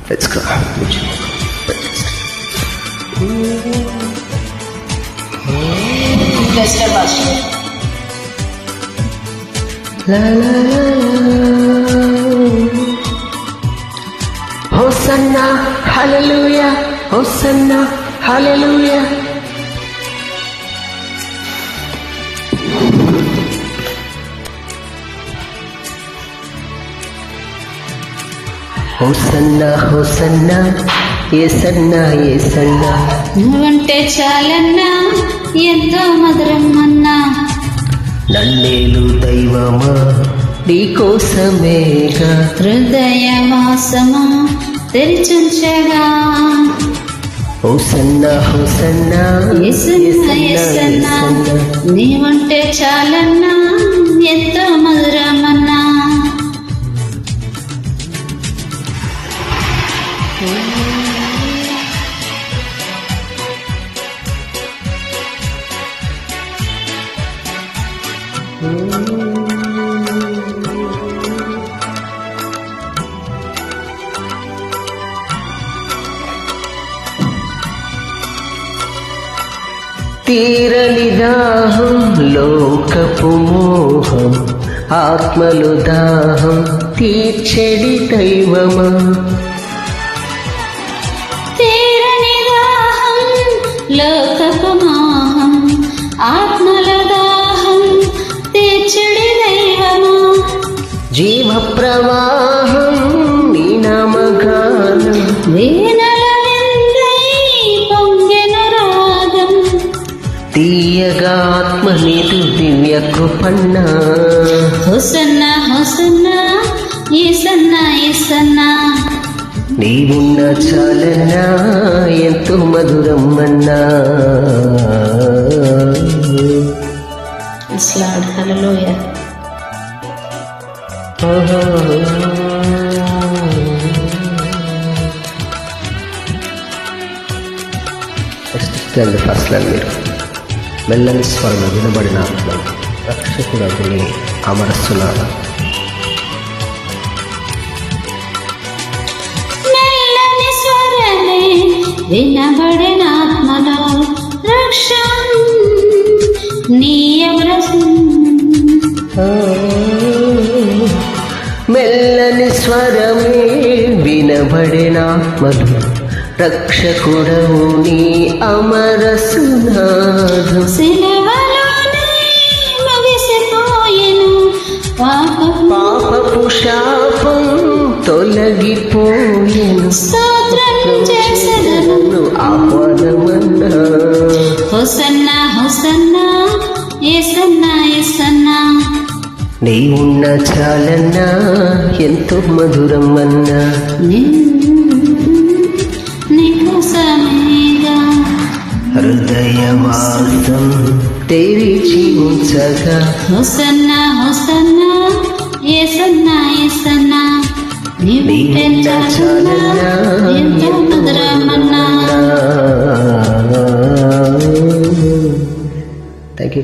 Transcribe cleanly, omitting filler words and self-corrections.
Let's go. La la la la. Hosanna, hallelujah. Hosanna, hallelujah. హోసన్నా హోసన్నా యేసన్నా యేసన్నా నువ్వంటే చాలన్నా ఎంతో మధురం అన్నా నన్నేలు దైవమా నీకోసమేగా హృదయవాసమా తెరిచుంచగా హోసన్నా హోసన్నా యేసన్నా యేసన్నా నీవంటే చాలన్నా ఎంతో మధురమన్నా తీరని దాహం లోకపు మోహం ఆత్మలు దాహం తీర్చెడి దైవమా తీరని దాహం లోకపు మోహం ఆత్మల దాహం తీర్చెడి దైవమా జీవ ప్రవాహం నీ నామగానం వీణల విందై పొంగెన రాగం తీయగా ఆత్మ నీదు దివ్య కృపన్నా హోసన్నా హోసన్నా యేసన్నా యేసన్నా నీవున్న చాలన్నా ఎంతో మధురం అన్నా Lord, hallelujah. ఫస్ట్ లైన్ మీరు మెల్లని స్వరం వినబడిన రక్షకుడని అమరస్తున్నారు మెల్లని స్వరమే వినబడిన ఆత్మలో రక్షణ నీ మెల్లని స్వరమే వినబడినాత్మలు రక్షకుడవు నీ అమరసునాదం సిలువలోనే ముగిసిపోయెను పాపపు శాపం తొలగిపోయెను స్తోత్రం చేసెదను ఆహ్వానమన్నా హోసన్నా హోసన్నా యేసన్నా యేసన్నా నీవున్న చాలన్నా ఎంతో మధురం అన్నా నీకోసమేగా హృదయవాసం తెరిచి ఉంచగా హోసన్నా హోసన్నా యేసన్నా యేసన్నా నీవుంటే చాలన్నా ఎంతో మధురమన్నా థ్యాంక్ యూ.